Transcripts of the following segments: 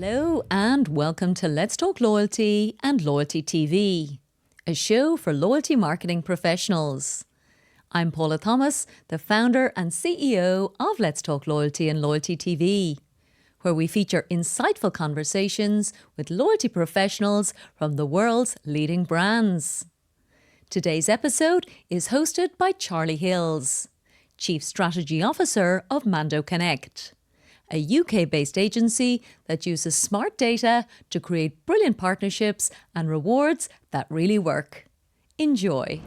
Hello and welcome to Let's Talk Loyalty and Loyalty TV, a show for loyalty marketing professionals. I'm Paula Thomas, the founder and CEO of Let's Talk Loyalty and Loyalty TV, where we feature insightful conversations with loyalty professionals from the world's leading brands. Today's episode is hosted by Charlie Hills, Chief Strategy Officer of Mando Connect, a UK-based agency that uses smart data to create brilliant partnerships and rewards that really work. Enjoy.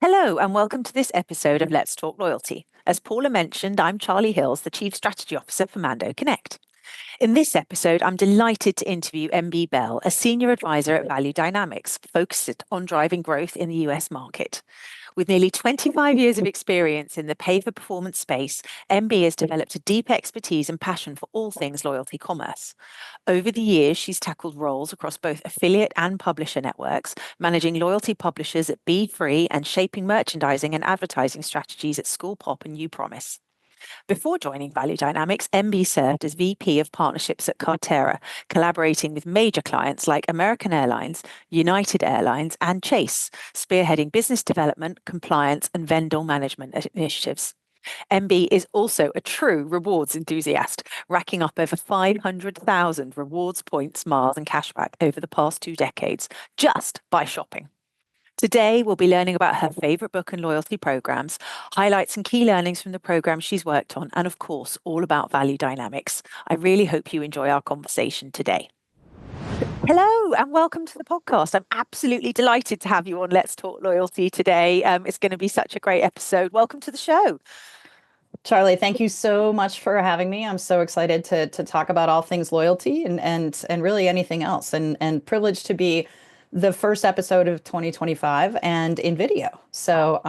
Hello and welcome to this episode of Let's Talk Loyalty. As Paula mentioned, I'm Charlie Hills, the Chief Strategy Officer for Mando Connect. In this episode, I'm delighted to interview Mary Bell, a Senior Advisor at Valuedynamx, focused on driving growth in the US market. With nearly 25 years of experience in the pay-for-performance space, MB has developed a deep expertise and passion for all things loyalty commerce. Over the years, she's tackled roles across both affiliate and publisher networks, managing loyalty publishers at Be Free and shaping merchandising and advertising strategies at School Pop and UPromise. Before joining Valuedynamx, MB served as VP of Partnerships at Cartera, collaborating with major clients like American Airlines, United Airlines, and Chase, spearheading business development, compliance, and vendor management initiatives. MB is also a true rewards enthusiast, racking up over 500,000 rewards points, miles, and cashback over the past 2 decades just by shopping. Today, we'll be learning about her favorite book and loyalty programs, highlights and key learnings from the programs she's worked on, and of course, all about Valuedynamx. I really hope you enjoy our conversation today. Hello and welcome to the podcast. I'm absolutely delighted to have you on Let's Talk Loyalty today. It's going to be such a great episode. Welcome to the show. Charlie, thank you so much for having me. I'm so excited to talk about all things loyalty and really anything else, and privileged to be the first episode of 2025 and in video. So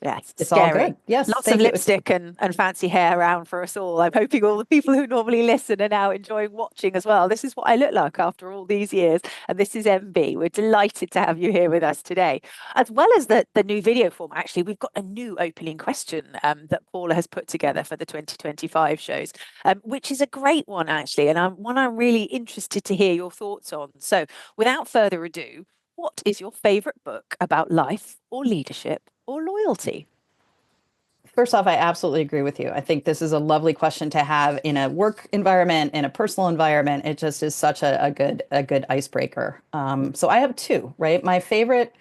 Yes, it's scary. all good. Yes, lots thank of you. lipstick and fancy hair around for us all. I'm hoping all the people who normally listen are now enjoying watching as well. This is what I look like after all these years. And this is MB. We're delighted to have you here with us today. As well as the new video format, actually, we've got a new opening question that Paula has put together for the 2025 shows, which is a great one, actually, and one I'm really interested to hear your thoughts on. So without further ado, what is your favorite book about life or leadership or loyalty? First off, I absolutely agree with you. I think this is a lovely question to have in a work environment, in a personal environment. It just is such a good icebreaker. So I have two, right? My favorite,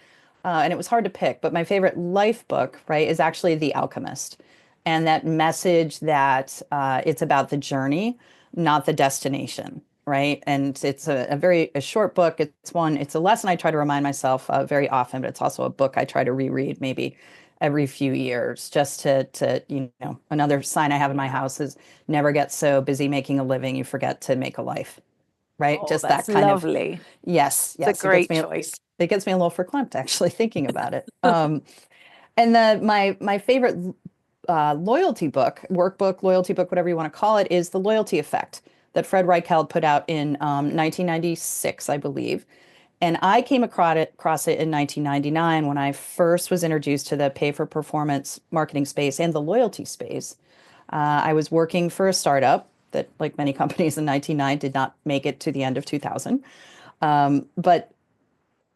and it was hard to pick, but my favorite life book, right, is actually The Alchemist. And that message that it's about the journey, not the destination, right? And it's a short book. It's a lesson I try to remind myself very often, but it's also a book I try to reread maybe every few years, just to another sign I have in my house is never get so busy making a living you forget to make a life, right? Oh, Just that's that kind lovely. of yes. It's a great choice. It gets me a little verklempt actually thinking about it. And my favorite loyalty book, workbook, loyalty book, whatever you want to call it, is The Loyalty Effect that Fred Reichheld put out in 1996, I believe. And I came across it in 1999 when I first was introduced to the pay-for-performance marketing space and the loyalty space. I was working for a startup that, like many companies in 1999, did not make it to the end of 2000. But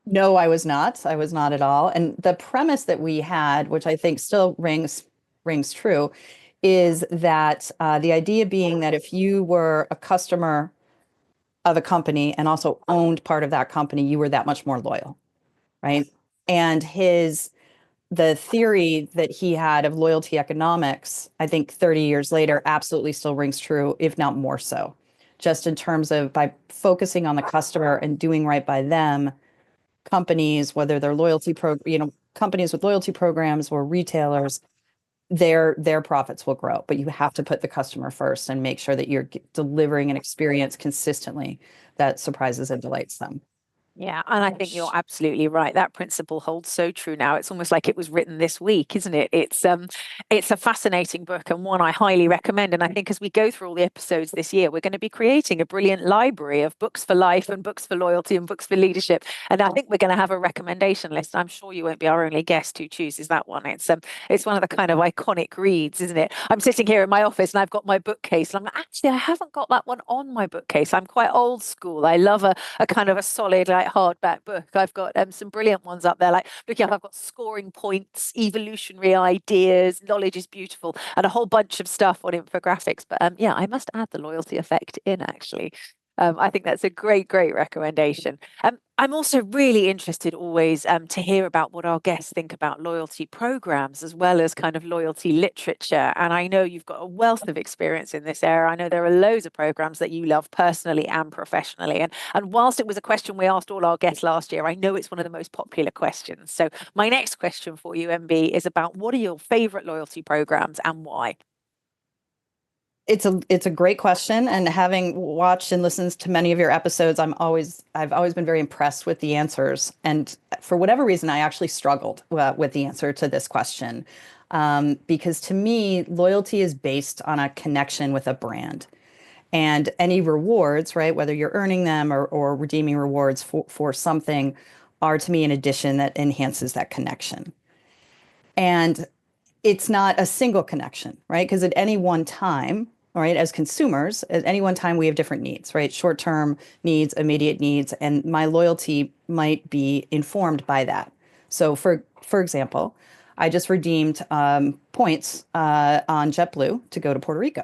no, I was not. I was not at all. And the premise that we had, which I think still rings true, is that the idea being that if you were a customer of a company and also owned part of that company, you were that much more loyal, right? And the theory that he had of loyalty economics, I think 30 years later, absolutely still rings true, if not more so. Just in terms of by focusing on the customer and doing right by them, companies, whether they're companies with loyalty programs or retailers, their profits will grow, but you have to put the customer first and make sure that you're delivering an experience consistently that surprises and delights them. Yeah, and I think you're absolutely right. That principle holds so true now. It's almost like it was written this week, isn't it? It's a fascinating book and one I highly recommend. And I think as we go through all the episodes this year, we're going to be creating a brilliant library of books for life and books for loyalty and books for leadership. And I think we're going to have a recommendation list. I'm sure you won't be our only guest who chooses that one. It's one of the kind of iconic reads, isn't it? I'm sitting here in my office and I've got my bookcase, and I'm like, actually, I haven't got that one on my bookcase. I'm quite old school. I love a kind of a solid, like hardback book. I've got some brilliant ones up there. Like looking up, I've got scoring points, evolutionary ideas, knowledge is beautiful, and a whole bunch of stuff on infographics. But yeah, I must add the loyalty effect in actually. I think that's a great, great recommendation. I'm also really interested always to hear about what our guests think about loyalty programs as well as kind of loyalty literature. And I know you've got a wealth of experience in this area. I know there are loads of programs that you love personally and professionally. And whilst it was a question we asked all our guests last year, I know it's one of the most popular questions. So my next question for you, MB, is about what are your favorite loyalty programs and why? It's a great question, and having watched and listened to many of your episodes, I've always been very impressed with the answers. And for whatever reason, I actually struggled with the answer to this question, because to me, loyalty is based on a connection with a brand, and any rewards, right, whether you're earning them or redeeming rewards for something, are to me an addition that enhances that connection. And it's not a single connection, right? Because at any one time, all right, as consumers, at any one time we have different needs, right? Short-term needs, immediate needs, and my loyalty might be informed by that. So, for example, I just redeemed points on JetBlue to go to Puerto Rico,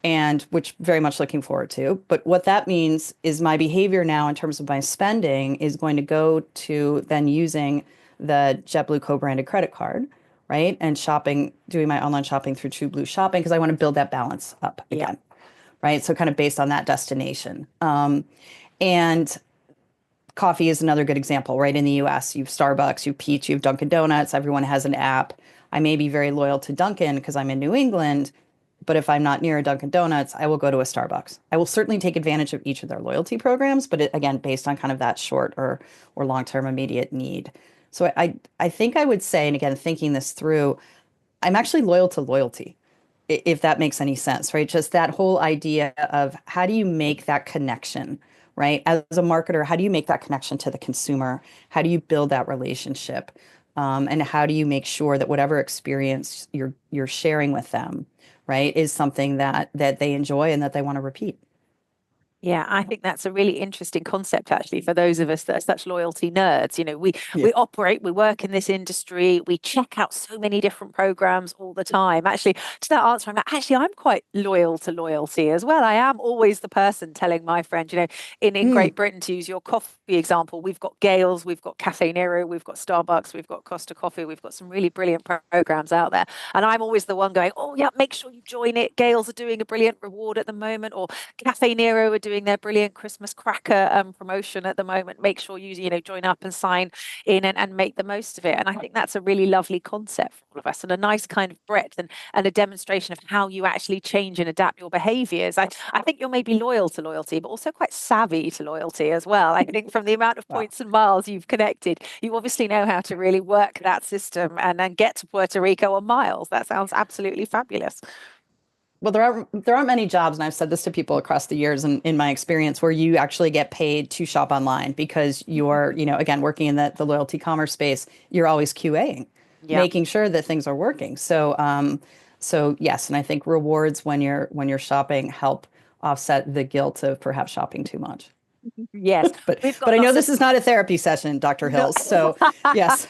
and which very much looking forward to. But what that means is my behavior now in terms of my spending is going to go to then using the JetBlue co-branded credit card, right? And shopping, doing my online shopping through TrueBlue Shopping because I want to build that balance up Yeah. again, right? So kind of based on that destination. And coffee is another good example, right? In the US, you have Starbucks, you have Peach, you have Dunkin' Donuts, everyone has an app. I may be very loyal to Dunkin' because I'm in New England, but if I'm not near a Dunkin' Donuts, I will go to a Starbucks. I will certainly take advantage of each of their loyalty programs, but again, based on kind of that short or long-term immediate need. So I think I would say, and again, thinking this through, I'm actually loyal to loyalty, if that makes any sense, right? Just that whole idea of how do you make that connection, right? As a marketer, how do you make that connection to the consumer? How do you build that relationship? And how do you make sure that whatever experience you're sharing with them, right, is something that they enjoy and that they want to repeat? Yeah, I think that's a really interesting concept actually for those of us that are such loyalty nerds. You know, we Yeah. we operate, we work in this industry, we check out so many different programs all the time. Actually, to that answer, I'm quite loyal to loyalty as well. I am always the person telling my friend, you know, in Mm, Great Britain, to use your coffee example, we've got Gales, we've got Cafe Nero, we've got Starbucks, we've got Costa Coffee, we've got some really brilliant programs out there. And I'm always the one going, oh yeah, make sure you join it. Gales are doing a brilliant reward at the moment, or Cafe Nero are doing their brilliant Christmas cracker promotion at the moment. Make sure you know join up and sign in and make the most of it. And I think that's a really lovely concept for all of us and a nice kind of breadth and a demonstration of how you actually change and adapt your behaviors. I think you're maybe loyal to loyalty, but also quite savvy to loyalty as well. I think from the amount of wow. points and miles you've connected, you obviously know how to really work that system and then get to Puerto Rico on miles. That sounds absolutely fabulous. Well, there aren't many jobs, and I've said this to people across the years and in my experience, where you actually get paid to shop online because you're, again, working in the loyalty commerce space, you're always QAing, Yeah. making sure that things are working. So yes, and I think rewards when you're shopping help offset the guilt of perhaps shopping too much. Yes, But we've but got I know lots of this is not a therapy session, Dr. no. Hills. So yes.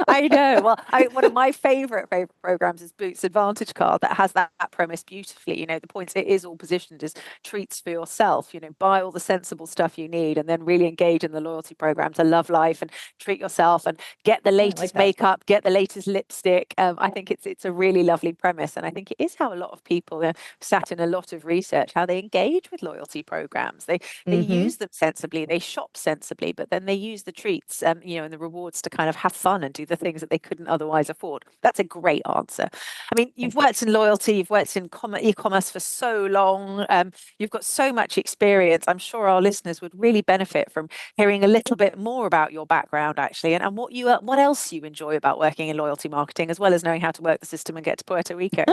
I know. Well, one of my favorite programs is Boots Advantage Card that has that premise beautifully. You know, the points it is all positioned as treats for yourself. You know, buy all the sensible stuff you need, and then really engage in the loyalty program to love life and treat yourself and get the Oh, I like latest that. makeup, get the latest lipstick. I think it's a really lovely premise, and I think it is how a lot of people sat in a lot of research how they engage with loyalty programs. They Mm-hmm. use them sensibly, they shop sensibly, but then they use the treats, and the rewards to kind of have fun and do the things that they couldn't otherwise afford. That's a great answer. I mean, you've worked in loyalty, you've worked in e-commerce for so long, you've got so much experience. I'm sure our listeners would really benefit from hearing a little bit more about your background, actually, and what else you enjoy about working in loyalty marketing, as well as knowing how to work the system and get to Puerto Rico.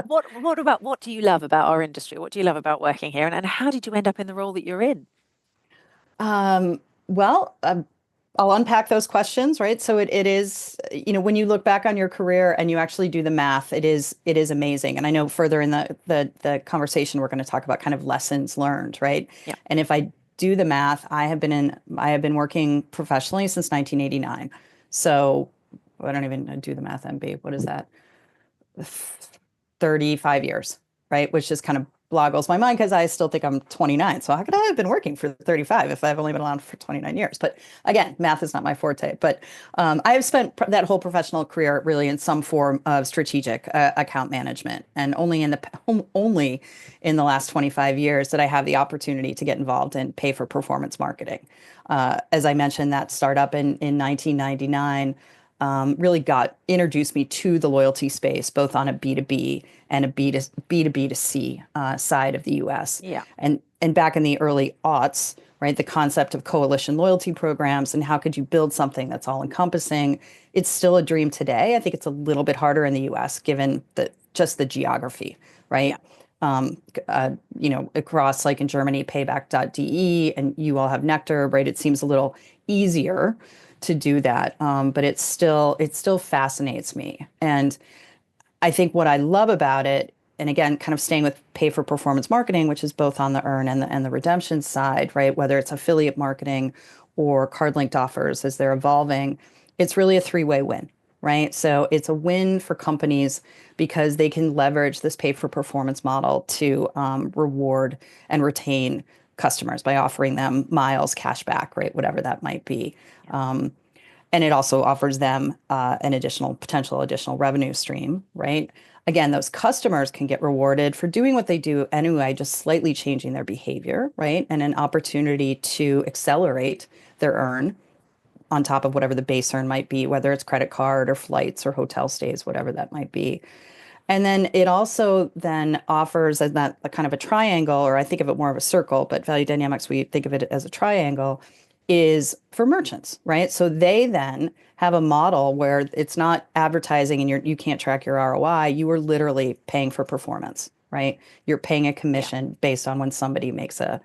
What do you love about our industry? What do you love about working here? And how did you end up in the role that you're in? Well, I'll unpack those questions, right? So it is, when you look back on your career and you actually do the math, it is amazing. And I know further in the conversation, we're going to talk about kind of lessons learned, right? Yeah. And if I do the math, I have been working professionally since 1989. So I don't even do the math, MB. What is that? 35 years, right? Which just kind of boggles my mind because I still think I'm 29. So how could I have been working for 35 if I've only been around for 29 years? But again, math is not my forte. But I have spent that whole professional career really in some form of strategic account management, and only in the last 25 years that I have the opportunity to get involved in pay for performance marketing. As I mentioned, that startup in 1999 really introduced me to the loyalty space, both on a B2B and a B2B2C side of the US. Yeah. And back in the early aughts, right, the concept of coalition loyalty programs and how could you build something that's all encompassing, it's still a dream today. I think it's a little bit harder in the US given just the geography, right? Yeah. Across like in Germany, payback.de, and you all have Nectar, right? It seems a little easier to do that. But it still fascinates me. And I think what I love about it, and again, kind of staying with pay for performance marketing, which is both on the earn and the redemption side, right? Whether it's affiliate marketing or card linked offers as they're evolving, it's really a three-way win, right? So it's a win for companies because they can leverage this pay for performance model to reward and retain customers by offering them miles, cashback, right? Whatever that might be. And it also offers them an potential additional revenue stream, right? Again, those customers can get rewarded for doing what they do anyway, just slightly changing their behavior, right? And an opportunity to accelerate their earn on top of whatever the base earn might be, whether it's credit card or flights or hotel stays, whatever that might be. And then it also then offers a kind of a triangle, or I think of it more of a circle, but Valuedynamx, we think of it as a triangle, is for merchants, right? So they then have a model where it's not advertising and you can't track your ROI. You are literally paying for performance, right? You're paying a commission based on when somebody makes a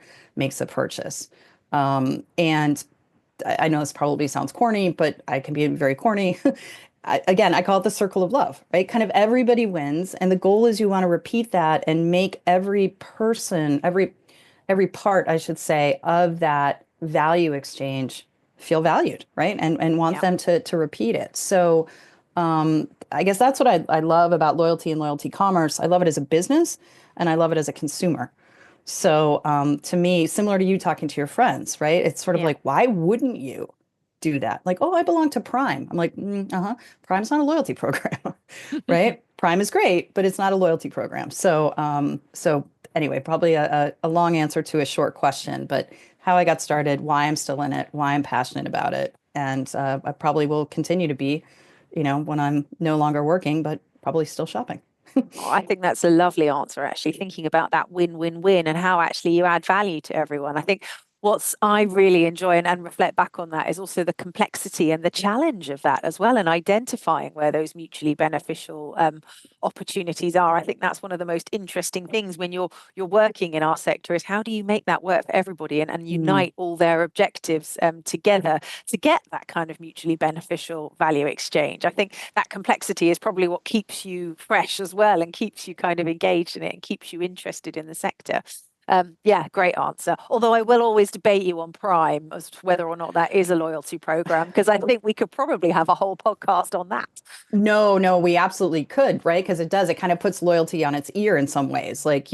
purchase. And I know this probably sounds corny, but I can be very corny. I call it the circle of love, right? Kind of everybody wins. And the goal is you want to repeat that and make every person, every part, I should say, of that value exchange feel valued, right? And want them to repeat it. So I guess that's what I love about loyalty and loyalty commerce. I love it as a business and I love it as a consumer. So to me, similar to you talking to your friends, right? It's sort of like, why wouldn't you do that? Like, oh, I belong to Prime. I'm like, Prime's not a loyalty program, right? Prime is great, but it's not a loyalty program. So anyway, probably a long answer to a short question, but how I got started, why I'm still in it, why I'm passionate about it. And I probably will continue to be, when I'm no longer working, but probably still shopping. Oh, I think that's a lovely answer, actually, thinking about that win-win-win and how actually you add value to everyone. I think what I really enjoy and reflect back on that is also the complexity and the challenge of that as well, and identifying where those mutually beneficial opportunities are. I think that's one of the most interesting things when you're working in our sector is how do you make that work for everybody and unite all their objectives together to get that kind of mutually beneficial value exchange. I think that complexity is probably what keeps you fresh as well and keeps you kind of engaged in it and keeps you interested in the sector. Great answer. Although I will always debate you on Prime as to whether or not that is a loyalty program, because I think we could probably have a whole podcast on that. No, we absolutely could, right? Because it kind of puts loyalty on its ear in some ways. Like,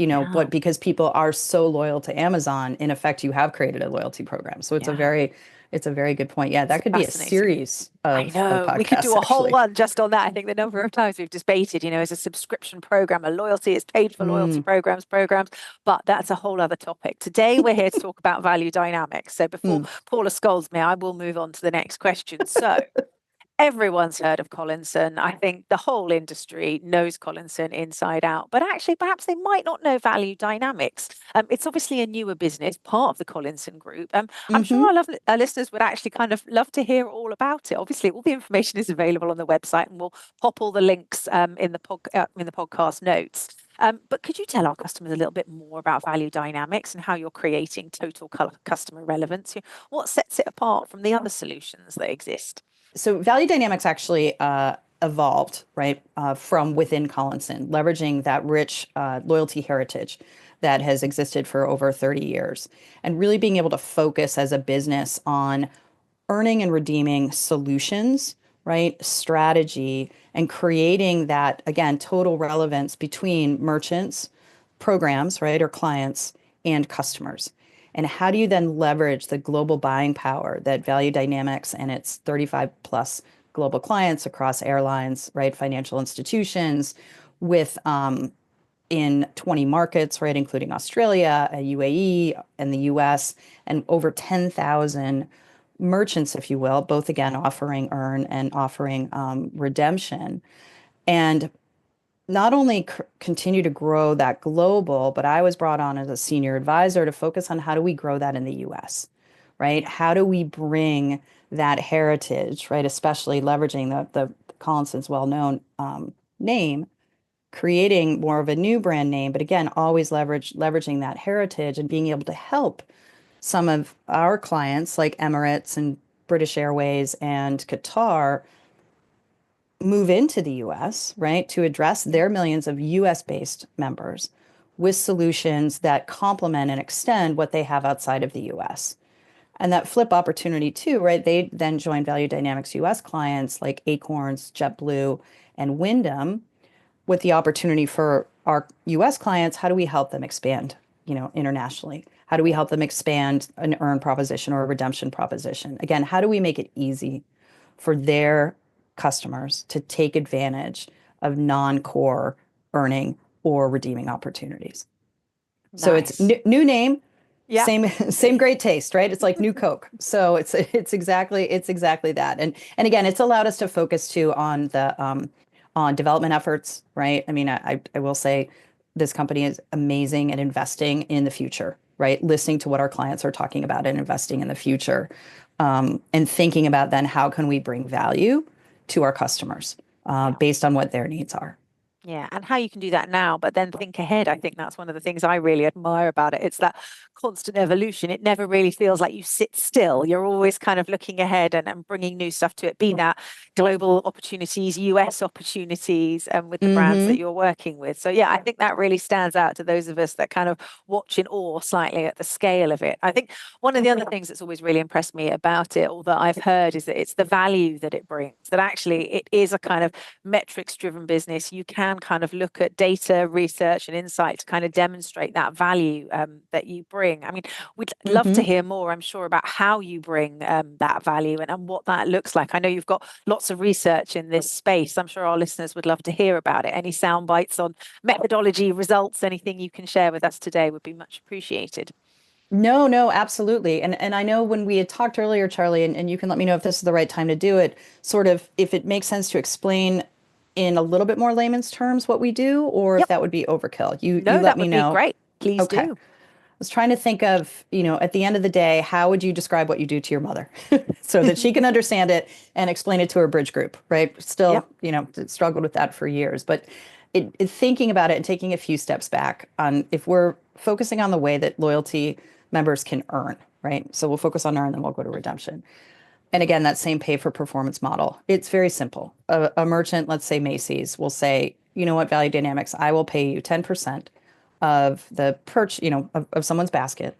because people are so loyal to Amazon, in effect, you have created a loyalty program. So it's a very, It's a very good point. Yeah, It's that could be a fascinating. series I of know. We could do podcasts, a whole actually. one just on that. I think the number of times we've debated, as a subscription program, a loyalty is paid for loyalty Mm, programs, but that's a whole other topic. Today, we're here to talk about value dynamics. So before mm. Paula scolds me, I will move on to the next question. So, everyone's heard of Collinson. I think the whole industry knows Collinson inside out, but actually, perhaps they might not know Value Dynamics. It's obviously a newer business, part of the Collinson group. I'm sure Hmm. our listeners would actually kind of love to hear all about it. Obviously, all the information is available on the website, and we'll pop all the links in the podcast notes. But could you tell our customers a little bit more about Value Dynamics and how you're creating total customer relevance? What sets it apart from the other solutions that exist? So Value Dynamics actually evolved, right, from within Collinson, leveraging that rich loyalty heritage that has existed for over 30 years, and really being able to focus as a business on earning and redeeming solutions, right, strategy, and creating that, again, total relevance between merchants, programs, right, or clients, and customers. And how do you then leverage the global buying power that Value Dynamics and its 35 plus global clients across airlines, right, financial institutions, with in 20 markets, right, including Australia, UAE, and the US, and over 10,000 merchants, if you will, both again offering earn and offering redemption. And not only continue to grow that global, but I was brought on as a senior advisor to focus on how do we grow that in the US, right? How do we bring that heritage, right? Especially leveraging the Collinson's well-known name, creating more of a new brand name, but again, always leveraging that heritage and being able to help some of our clients like Emirates and British Airways and Qatar move into the US, right, to address their millions of US based members with solutions that complement and extend what they have outside of the US. And that flip opportunity too, right? They then join Value Dynamics US clients like Acorns, JetBlue, and Wyndham with the opportunity for our US clients, how do we help them expand, internationally? How do we help them expand an earn proposition or a redemption proposition? Again, how do we make it easy for their customers to take advantage of non-core earning or redeeming opportunities? So it's Nice. new name, Yeah. same great taste, right? It's like new Coke. So it's exactly that. And again, it's allowed us to focus too on the on development efforts, right? I mean, I will say this company is amazing at investing in the future, right? Listening to what our clients are talking about and investing in the future, and thinking about then how can we bring value to our customers Yeah. based on what their needs are. Yeah, and how you can do that now, but then think ahead. I think that's one of the things I really admire about it. It's that constant evolution. It never really feels like you sit still. You're always kind of looking ahead and bringing new stuff to it, be that global opportunities, US opportunities, and with the brands that Mm-hmm. you're working with. So, yeah, I think that really stands out to those of us that kind of watch in awe slightly at the scale of it. I think one of the other things that's always really impressed me about it, or that I've heard, is that it's the value that it brings, that actually it is a kind of metrics driven business. You can kind of look at data, research, and insight to kind of demonstrate that value that you bring. I mean, we'd love to Mm-hmm. hear more, I'm sure, about how you bring that value and what that looks like. I know you've got lots of research in this space. I'm sure our listeners would love to hear about it. Any sound bites on methodology, results, anything you can share with us today would be much appreciated. No, no, absolutely. And I know when we had talked earlier, Charlie, and you can let me know if this is the right time to do it, sort of if it makes sense to explain in a little bit more layman's terms what we do, or if Yep. that would be overkill. You No, let that me would be know. great. Please Okay. do. Was trying to think of, at the end of the day, how would you describe what you do to your mother so that she can understand it and explain it to her bridge group, right? Yep. Still, struggled with that for years. But thinking about it and taking a few steps back on if we're focusing on the way that loyalty members can earn, right? So we'll focus on earn, then we'll go to redemption. And again, that same pay for performance model. It's very simple. A merchant, let's say Macy's, will say, you know what, Value Dynamics, I will pay you 10% of the purchase, of someone's basket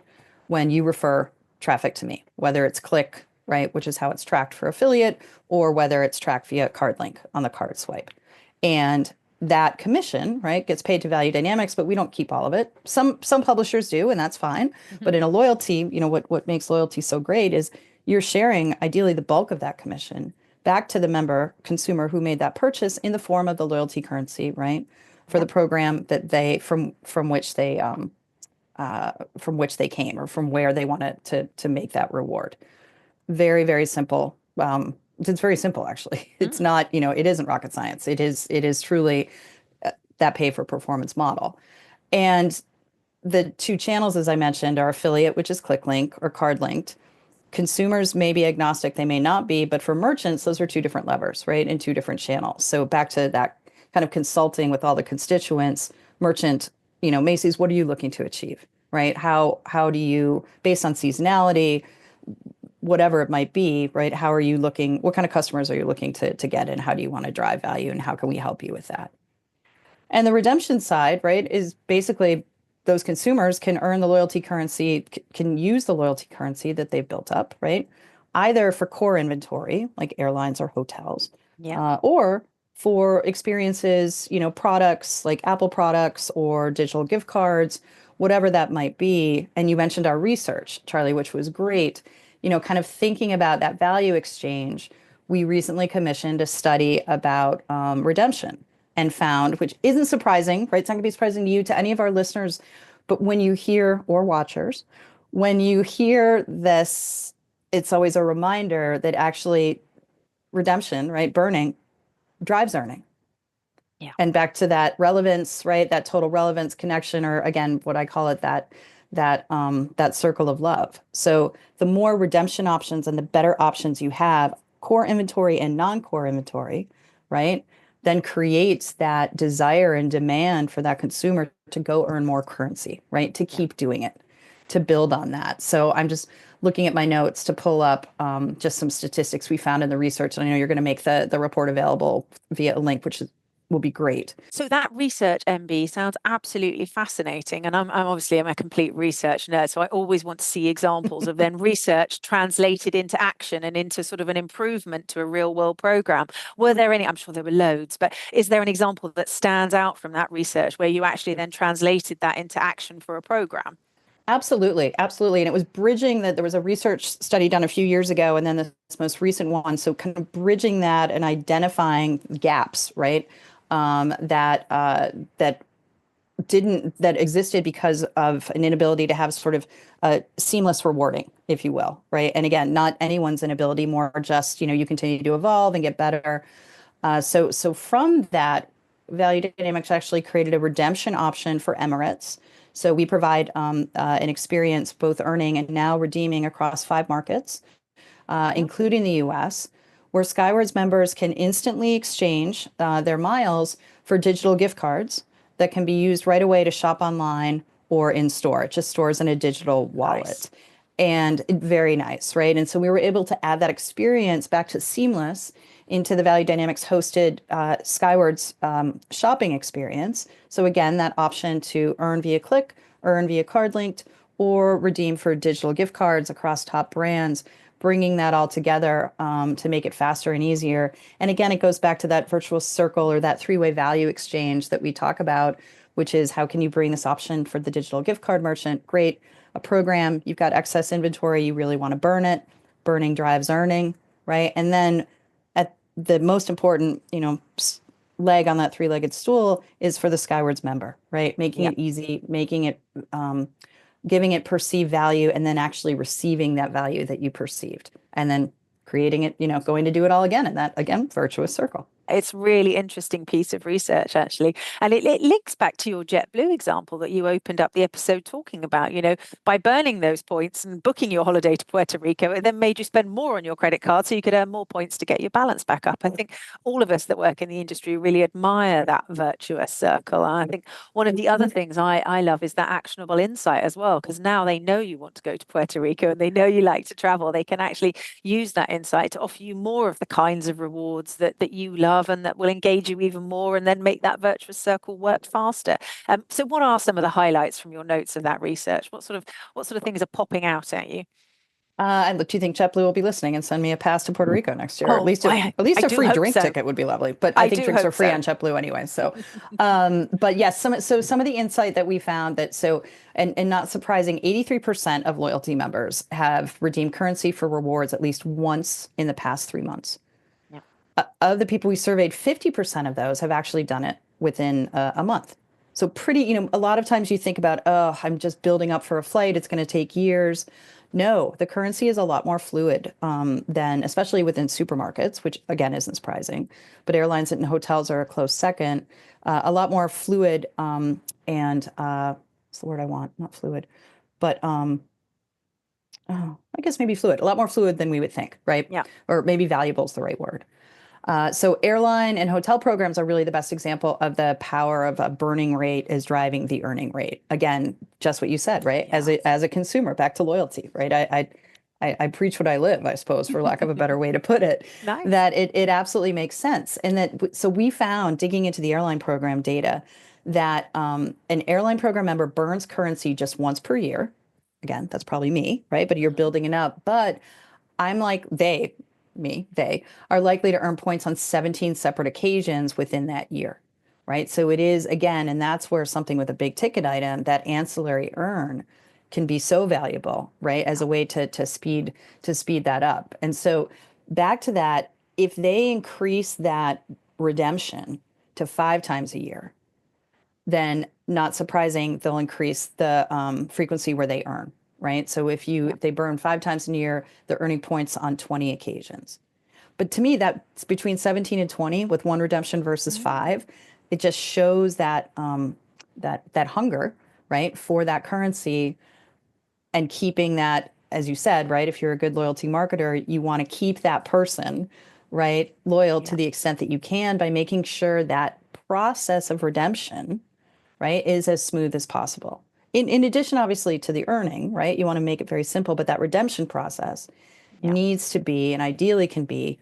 when you refer traffic to me, whether it's click, right, which is how it's tracked for affiliate, or whether it's tracked via card link on the card swipe. And that commission, right, gets paid to Value Dynamics, but we don't keep all of it. Some publishers do, and that's fine. But in a loyalty, what makes loyalty so great is you're sharing ideally the bulk of that commission back to the member consumer who made that purchase in the form of the loyalty currency, right? For the Yep. program that they from which they came or from where they wanted to make that reward. Very, very simple. It's very simple, actually. It's Mm. not, it isn't rocket science. It is truly that pay for performance model. And the two channels, as I mentioned, are affiliate, which is click link or card linked. Consumers may be agnostic, they may not be, but for merchants, those are two different levers, right? And two different channels. So back to that kind of consulting with all the constituents, merchant, Macy's, what are you looking to achieve, right? How do you, based on seasonality, whatever it might be, right? How are you looking, what kind of customers are you looking to get in? How do you want to drive value and how can we help you with that? And the redemption side, right, is basically those consumers can earn the loyalty currency, can use the loyalty currency that they've built up, right? Either for core inventory, like airlines or hotels, Yep. or for experiences, products like Apple products or digital gift cards, whatever that might be. And you mentioned our research, Charlie, which was great. Kind of thinking about that value exchange. We recently commissioned a study about redemption and found, which isn't surprising, right? It's not going to be surprising to you, to any of our listeners, but when you hear, or watchers, when you hear this, it's always a reminder that actually redemption, right? Burning drives earning. Yeah. And back to that relevance, right? That total relevance connection, or again, what I call it, that circle of love. So the more redemption options and the better options you have, core inventory and non-core inventory, right? Then creates that desire and demand for that consumer to go earn more currency, right? To keep doing it, to build on that. So I'm just looking at my notes to pull up just some statistics we found in the research. And I know you're going to make the report available via a link, will be great. So that research, MB, sounds absolutely fascinating. And I'm obviously I'm a complete research nerd, so I always want to see examples of then research translated into action and into sort of an improvement to a real world program. Were there any, I'm sure there were loads, but is there an example that stands out from that research where you actually then translated that into action for a program? Absolutely, absolutely. And it was bridging that. There was a research study done a few years ago, and then this most recent one. So kind of bridging that and identifying gaps, right? That that existed because of an inability to have sort of a seamless rewarding, if you will, right? And again, not anyone's inability, more just, you continue to evolve and get better. So from that, Valuedynamx actually created a redemption option for Emirates. So we provide an experience both earning and now redeeming across 5 markets, Yep. including the US, where Skywards members can instantly exchange their miles for digital gift cards that can be used right away to shop online or in store. It just stores in a digital Nice. wallet. And very nice, right? And so we were able to add that experience back to Seamless into the Valuedynamx hosted Skywards shopping experience. So again, that option to earn via click, earn via card linked, or redeem for digital gift cards across top brands, bringing that all together to make it faster and easier. And again, it goes back to that virtuous circle or that three-way value exchange that we talk about, which is how can you bring this option for the digital gift card merchant? Great. A program, you've got excess inventory, you really want to burn it. Burning drives earning, right? And then at the most important, leg on that three-legged stool is for the Skywards member, right? Making Yep. it easy, making it giving it perceived value, and then actually receiving that value that you perceived, and then creating it, going to do it all again. And that, again, virtuous circle. It's really interesting piece of research, actually. And it links back to your JetBlue example that you opened up the episode talking about. By burning those points and booking your holiday to Puerto Rico, it then made you spend more on your credit card so you could earn more points to get your balance back up. I think all of us that work in the industry really admire that virtuous circle. And I think one of the other things I love is that actionable insight as well, because now they know you want to go to Puerto Rico and they know you like to travel. They can actually use that insight to offer you more of the kinds of rewards that you love and that will engage you even more and then make that virtuous circle work faster. So what are some of the highlights from your notes of that research? What sort of things are popping out at you? And do you think JetBlue will be listening and send me a pass to Puerto Rico next year? Or Oh, at least I a do free hope drink so. ticket would be lovely. But I I think do drinks are hope free so. on JetBlue anyway. So, but yes, some of the insight that we found that and not surprising, 83% of loyalty members have redeemed currency for rewards at least once in the past 3 months. Yeah. Of the people we surveyed, 50% of those have actually done it within a month. So pretty, a lot of times you think about, oh, I'm just building up for a flight. It's going to take years. No, the currency is a lot more fluid than, especially within supermarkets, which again isn't surprising. But airlines and hotels are a close second. A lot more fluid and what's the word I want? Not fluid, but oh, I guess maybe fluid. A lot more fluid than we would think, right? Yeah. Or maybe valuable is the right word. So airline and hotel programs are really the best example of the power of a burning rate is driving the earning rate. Again, just what you said, right? Yeah. As a consumer, back to loyalty, right? I preach what I live, I suppose, for lack of a better way to put it, Nice. that it absolutely makes sense. And so we found, digging into the airline program data, that an airline program member burns currency just once per year. Again, that's probably me, right? But you're building it up. But I'm like they are likely to earn points on 17 separate occasions within that year, right? So it is, again, and that's where something with a big ticket item, that ancillary earn, can be so valuable, right? As a way to speed that up. And so back to that, if they increase that redemption to 5 times a year, then not surprising, they'll increase the frequency where they earn, right? So if they burn 5 times a year, they're earning points on 20 occasions. But to me, that's between 17 and 20 with one redemption versus five. It just shows that that hunger, right, for that currency, and keeping that, as you said, right, if you're a good loyalty marketer, you want to keep that person, right, loyal to Yeah. the extent that you can by making sure that process of redemption, right, is as smooth as possible. In addition, obviously, to the earning, right, you want to make it very simple, but that redemption process Yeah. needs to be, and ideally can be,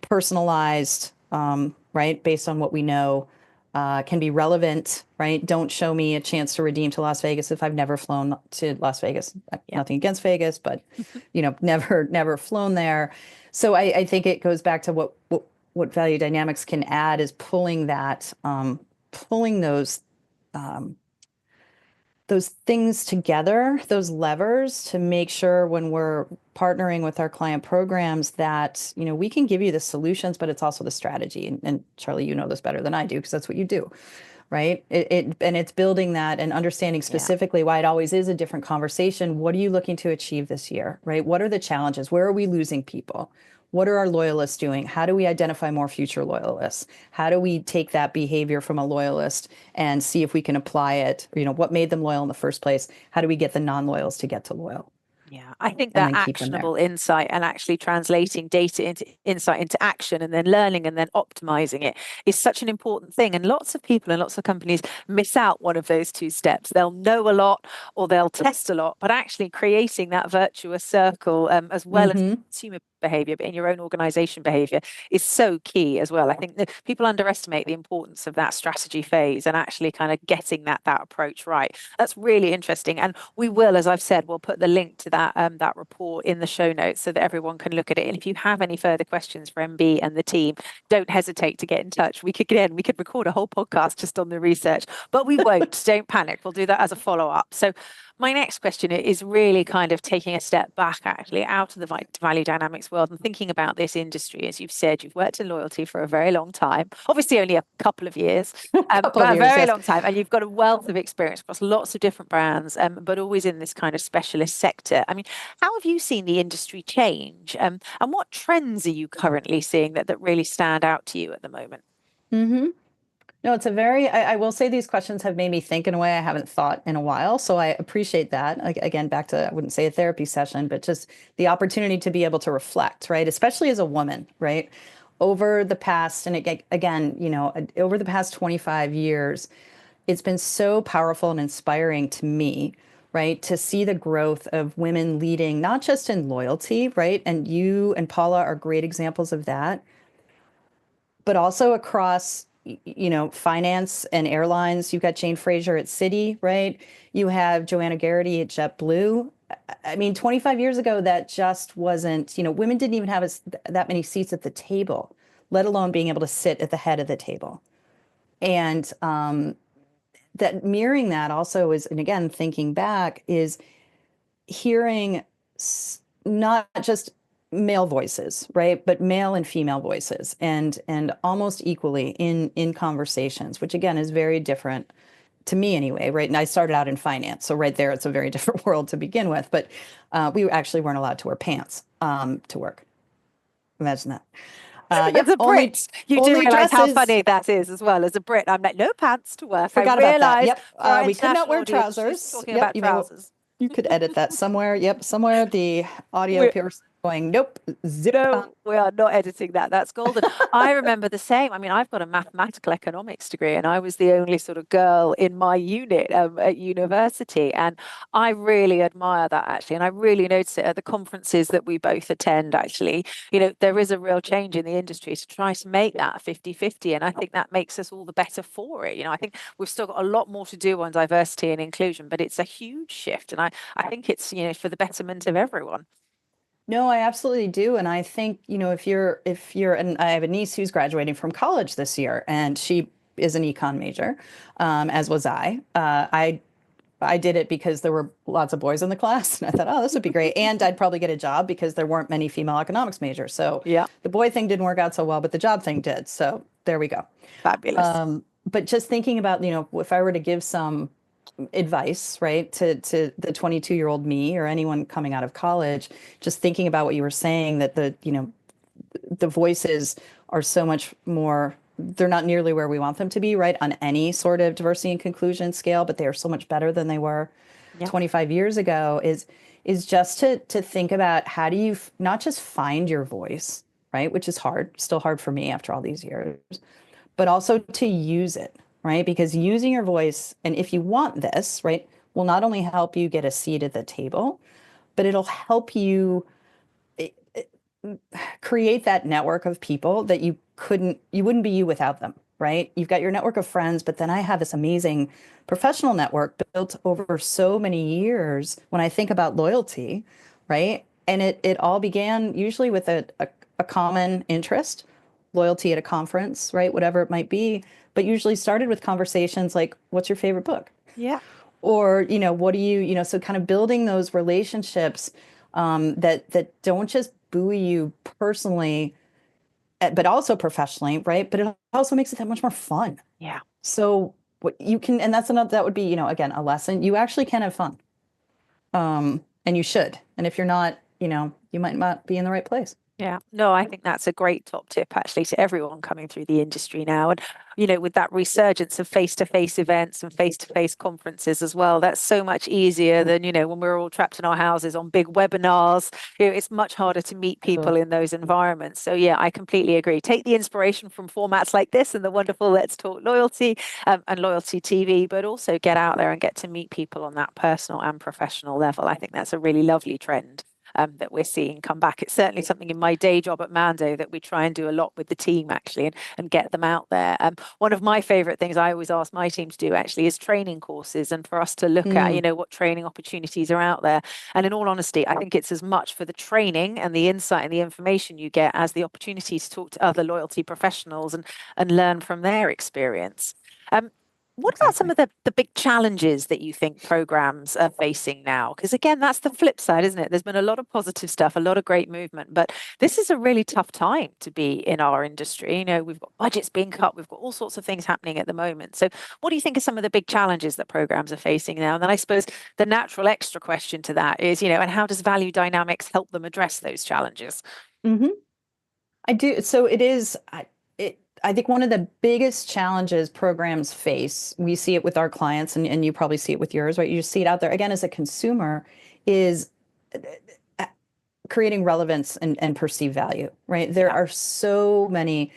personalized, right, based on what we know, can be relevant, right? Don't show me a chance to redeem to Las Vegas if I've never flown to Las Vegas. Yeah. Nothing against Vegas, but never flown there. So I think it goes back to what Valuedynamx can add is pulling those things together, those levers, to make sure when we're partnering with our client programs that, we can give you the solutions, but it's also the strategy. And Charlie, you know this better than I do because that's what you do, right? And it's building that and understanding Yeah. specifically why it always is a different conversation. What are you looking to achieve this year, right? What are the challenges? Where are we losing people? What are our loyalists doing? How do we identify more future loyalists? How do we take that behavior from a loyalist and see if we can apply it? What made them loyal in the first place? How do we get the non-loyals to get to loyal Yeah, I think and that then keep them there? actionable insight and actually translating data into insight into action and then learning and then optimizing it is such an important thing. And lots of people and lots of companies miss out one of those two steps. They'll know a lot or they'll test a lot, but actually creating that virtuous circle as well as consumer behavior, but in your own organization behavior is so key as well. I think that people underestimate the importance of that strategy phase and actually kind of getting that approach right. That's really interesting. And we will, as I've said, we'll put the link to that report in the show notes so that everyone can look at it. And if you have any further questions for MB and the team, don't hesitate to get in touch. We could record a whole podcast just on the research, but we won't. Don't panic. We'll do that as a follow-up. So my next question is really kind of taking a step back, actually, out of the Valuedynamx world and thinking about this industry. As you've said, you've worked in loyalty for a very long time, obviously only a couple of years, Couple but of a years, very yes. long time. And you've got a wealth of experience across lots of different brands, but always in this kind of specialist sector. I mean, how have you seen the industry change? And what trends are you currently seeing that really stand out to you at the moment? No, it's I will say these questions have made me think in a way I haven't thought in a while. So I appreciate that. Again, back to, I wouldn't say a therapy session, but just the opportunity to be able to reflect, right? Especially as a woman, right? Over the past, and again, over the past 25 years, it's been so powerful and inspiring to me, right? To see the growth of women leading, not just in loyalty, right? And you and Paula are great examples of that, but also across, finance and airlines. You've got Jane Fraser at Citi, right? You have Joanna Garrity at JetBlue. I mean, 25 years ago, that just wasn't, women didn't even have that many seats at the table, let alone being able to sit at the head of the table. And that mirroring that also is, and again, thinking back, is hearing not just male voices, right, but male and female voices, and almost equally in conversations, which again is very different to me anyway, right? And I started out in finance, so right there, it's a very different world to begin with. But we actually weren't allowed to wear pants to work. Imagine that. As Yep, a Brit, you do only realise how dresses. funny that is as well. As a Brit, I'm like, no pants to work. I Forgot about that. realise Yep, for our we could not international wear audience, she's trousers. talking Yep, about trousers. you could edit that somewhere. Yep, somewhere the audio We're, person going, nope, zip on. No, we are not editing that. That's golden. I remember the same. I mean, I've got a mathematical economics degree, and I was the only sort of girl in my unit at university. And I really admire that actually. And I really notice it at the conferences that we both attend, actually. There is a real change in the industry to try to make that 50-50. And I think that makes us all the better for it. I think we've still got a lot more to do on diversity and inclusion, but it's a huge shift. And I think it's, for the betterment of everyone. No, I absolutely do. And I think, and I have a niece who's graduating from college this year, and she is an econ major, as was I. I did it because there were lots of boys in the class, and I thought, oh, this would be great. And I'd probably get a job because there weren't many female economics majors. So Yeah, the boy thing didn't work out so well, but the job thing did. So there we go. fabulous. But just thinking about, if I were to give some advice, right, to the 22-year-old me or anyone coming out of college, just thinking about what you were saying, that the voices are so much more, they're not nearly where we want them to be, right, on any sort of diversity and inclusion scale, but they are so much better than they were Yeah. 25 years ago, is just to think about how do you not just find your voice, right, which is hard, still hard for me after all these years, but also to use it, right? Because using your voice, and if you want this, right, will not only help you get a seat at the table, but it'll help you create that network of people that you wouldn't be you without them, right? You've got your network of friends, but then I have this amazing professional network built over so many years when I think about loyalty, right? And it all began usually with a common interest, loyalty at a conference, right? Whatever it might be, but usually started with conversations like, what's your favorite book? Yeah. Or, what do so kind of building those relationships that don't just buoy you personally, but also professionally, right? But it also makes it that much more fun. Yeah. So what you can, and that would be, again, a lesson. You actually can have fun. And you should. And if you're not, you might not be in the right place. Yeah, no, I think that's a great top tip actually to everyone coming through the industry now. And, with that resurgence of face-to-face events and face-to-face conferences as well, that's so much easier than, when we're all trapped in our houses on big webinars. It's much harder to meet people in those environments. So yeah, I completely agree. Take the inspiration from formats like this and the wonderful Let's Talk Loyalty and Loyalty TV, but also get out there and get to meet people on that personal and professional level. I think that's a really lovely trend. That we're seeing come back. It's certainly something in my day job at Mando that we try and do a lot with the team actually, and get them out there. One of my favorite things I always ask my team to do actually is training courses, and for us to look at, what training opportunities are out there. And in all honesty, I think it's as much for the training and the insight and the information you get as the opportunity to talk to other loyalty professionals and learn from their experience. What about some of the big challenges that you think programs are facing now? Because again, that's the flip side, isn't it? There's been a lot of positive stuff, a lot of great movement, but this is a really tough time to be in our industry. We've got budgets being cut, we've got all sorts of things happening at the moment. So what do you think are some of the big challenges that programs are facing now? And then I suppose the natural extra question to that is, and how does Valuedynamx help them address those challenges? Mm-hmm. I do. So it is. I think one of the biggest challenges programs face, we see it with our clients, and you probably see it with yours, right? You see it out there again as a consumer, is creating relevance and perceived value, right? There are so many,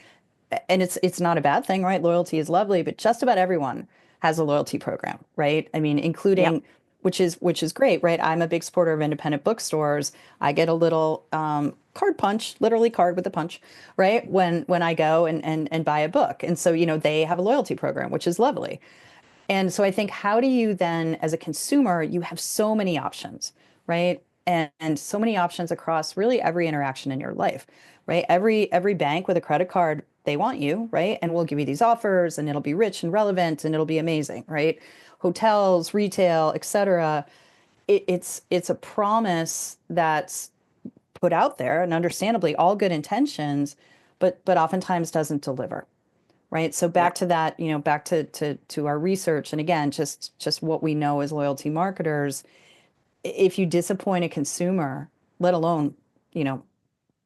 and it's not a bad thing, right? Loyalty is lovely, but just about everyone has a loyalty program, right? I mean, including, which is great, right? I'm a big supporter of independent bookstores. I get a little card punch, literally card with a punch, right? When I go and buy a book. And so, they have a loyalty program, which is lovely. And so I think, how do you then, as a consumer, you have so many options, right? And so many options across really every interaction in your life, right? Every bank with a credit card, they want you, right? And we'll give you these offers, and it'll be rich and relevant, and it'll be amazing, right? Hotels, retail, et cetera. It's a promise that's put out there, and understandably all good intentions, but oftentimes doesn't deliver, right? So Yeah. back to that, back to our research, and again, just what we know as loyalty marketers. If you disappoint a consumer, let alone, you know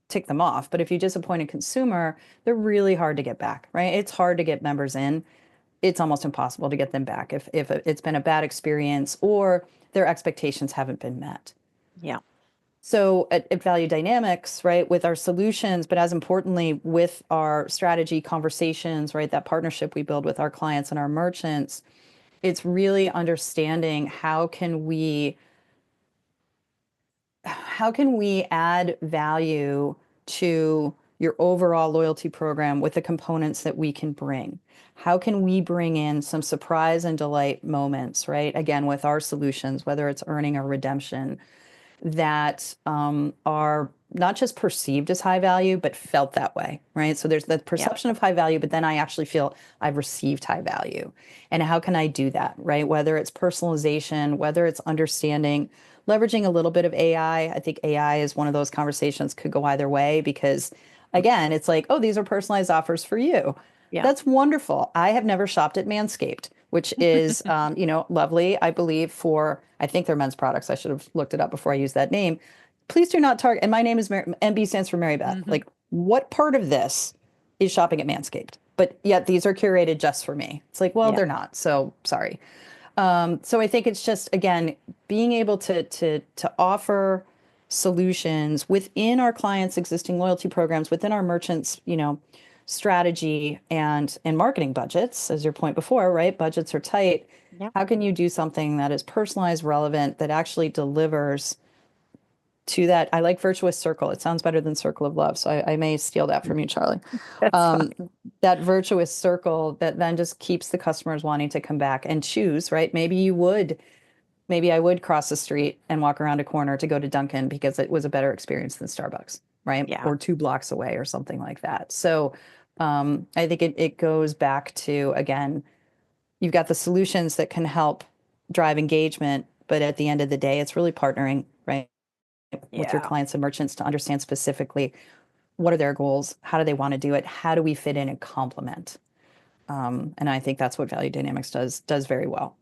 tick them off, but if you disappoint a consumer, they're really hard to get back, right? It's hard to get members in. It's almost impossible to get them back if it's been a bad experience or their expectations haven't been met. Yeah. So at Valuedynamx, right, with our solutions, but as importantly with our strategy conversations, right, that partnership we build with our clients and our merchants, it's really understanding how can we add value to your overall loyalty program with the components that we can bring? How can we bring in some surprise and delight moments, right? Again, with our solutions, whether it's earning or redemption, that are not just perceived as high value, but felt that way, right? So there's the Yeah. perception of high value, but then I actually feel I've received high value. And how can I do that, right? Whether it's personalization, whether it's understanding, leveraging a little bit of AI. I think AI is one of those conversations could go either way because, again, it's like, oh, these are personalized offers for you. Yeah. That's wonderful. I have never shopped at Manscaped, which is, lovely, I believe, for, I think they're men's products. I should have looked it up before I used that name. Please do not target. And my name is MB stands for Mary Beth. Hmm. Like, what part of this is shopping at Manscaped? But yet these are curated just for me. It's like, well, Yeah. they're not. So sorry. So I think it's just, again, being able to offer solutions within our clients' existing loyalty programs, within our merchants, strategy and marketing budgets, as your point before, right? Budgets are tight. Yeah. How can you do something that is personalized, relevant, that actually delivers to that? I like virtuous circle. It sounds better than circle of love. So I may steal that from you, Charlie. That's Um, fine. that virtuous circle that then just keeps the customers wanting to come back and choose, right? Maybe I would cross the street and walk around a corner to go to Dunkin' because it was a better experience than Starbucks, right? Yeah. Or 2 blocks away or something like that. So I think it goes back to, again, you've got the solutions that can help drive engagement, but at the end of the day, it's really partnering, right, with your Yeah. clients and merchants to understand specifically what are their goals, how do they want to do it, how do we fit in and complement. And I think that's what Valuedynamx does very well.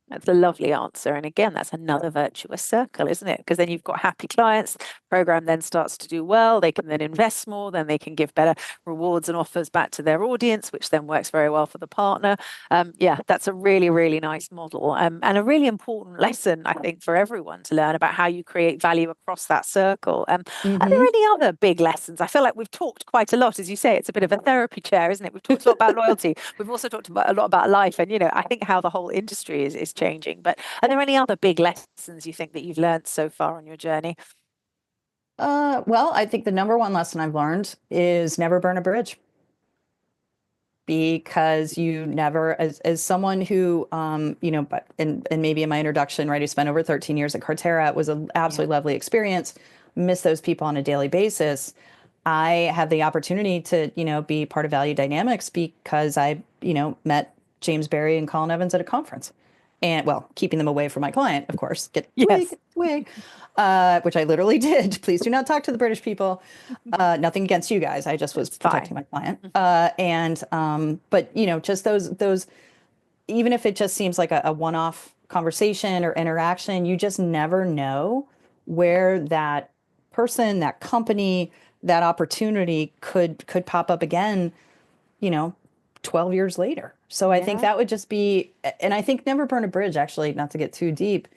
That's a lovely answer. And again, that's another virtuous circle, isn't it? Because then you've got happy clients, program then starts to do well, they can then invest more, then they can give better rewards and offers back to their audience, which then works very well for the partner. Yeah, that's a really, really nice model, and a really important lesson, I think, for everyone to learn about how you create value across that circle. Are there Hmm. any other big lessons? I feel like we've talked quite a lot, as you say, it's a bit of a therapy chair, isn't it? We've talked a lot about loyalty. We've also talked about a lot about life, and I think how the whole industry is changing. But are there any other big lessons you think that you've learned so far on your journey? Well, I think the number one lesson I've learned is never burn a bridge, because you never, as someone who, but and maybe in my introduction, right, who spent over 13 years at Cartera, it was an Yeah. absolutely lovely experience. Miss those people on a daily basis. I had the opportunity to, be part of Valuedynamx because I, met James Barry and Colin Evans at a conference. And well, keeping them away from my client, of course, Yes. get away, which I literally did. Please do not talk to the British people. Nothing against you guys. I just was It's fine. protecting my client. But just those, even if it just seems like a one-off conversation or interaction, you just never know where that person, that company, that opportunity could pop up again, you know, 12 years later. So I think Yeah. that would just be, and I think never burn a bridge, actually, not to get too deep,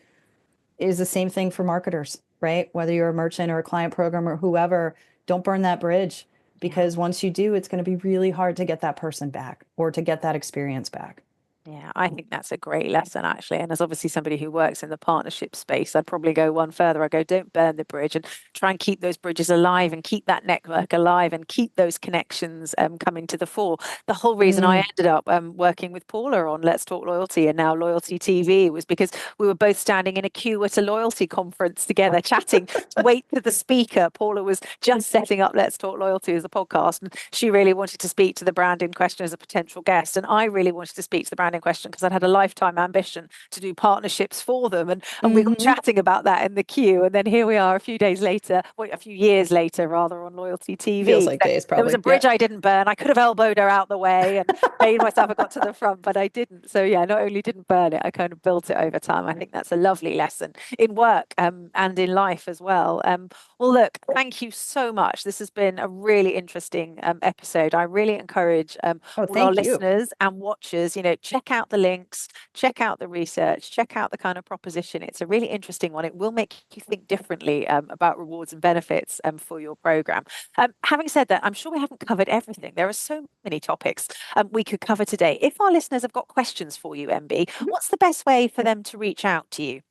is the same thing for marketers, right? Whether you're a merchant or a client program or whoever, don't burn that bridge, Yeah. because once you do, it's going to be really hard to get that person back or to get that experience back. Yeah, I think that's a great lesson, actually. And as obviously somebody who works in the partnership space, I'd probably go one further. I go, don't burn the bridge, and try and keep those bridges alive and keep that network alive and keep those connections coming to the fore. The whole reason I ended up working with Paula on Let's Talk Loyalty and now Loyalty TV was because we were both standing in a queue at a loyalty conference together, chatting to wait for the speaker. Paula was just setting up Let's Talk Loyalty as a podcast, and she really wanted to speak to the brand in question as a potential guest. And I really wanted to speak to the brand in question because I'd had a lifetime ambition to do partnerships for them. And we got chatting about that in the queue. And then here we are a few days later, well, a few years later, rather, on Loyalty TV. Feels like days, There was probably. a bridge I didn't burn. I could have elbowed her out the way and made myself, I got to the front, but I didn't. So yeah, not only didn't burn it, I kind of built it over time. I think that's a lovely lesson in work and in life as well. Well, look, thank you so much. This has been a really interesting episode. I really encourage all our thank you. listeners and watchers, check out the links, check out the research, check out the kind of proposition. It's a really interesting one. It will make you think differently about rewards and benefits for your program. Having said that, I'm sure we haven't covered everything. There are so many topics we could cover today. If our listeners have got questions for you, MB, what's the best way for them to reach out to you?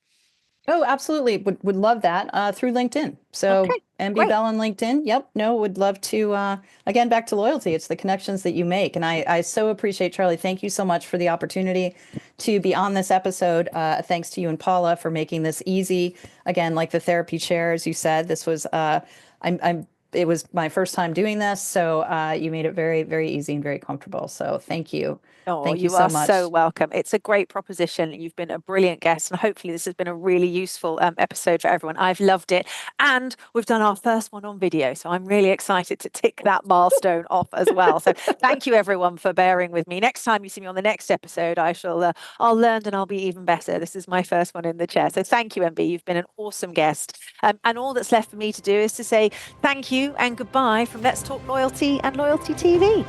Oh, absolutely. Would love that through LinkedIn. So Okay, MB great. Bell on LinkedIn. Yep. No, would love to, again, back to loyalty. It's the connections that you make. And I so appreciate, Charlie. Thank you so much for the opportunity to be on this episode. Thanks to you and Paula for making this easy. Again, like the therapy chair, as you said, this was, it was my first time doing this. So you made it very, very easy and very comfortable. So thank you. Oh, Thank you you so are much. so welcome. It's a great proposition. You've been a brilliant guest, and hopefully this has been a really useful episode for everyone. I've loved it. And we've done our first one on video, so I'm really excited to tick that milestone off as well. So thank you, everyone, for bearing with me. Next time you see me on the next episode, I'll learn and I'll be even better. This is my first one in the chair. So thank you, MB. You've been an awesome guest. And all that's left for me to do is to say thank you and goodbye from Let's Talk Loyalty and Loyalty TV.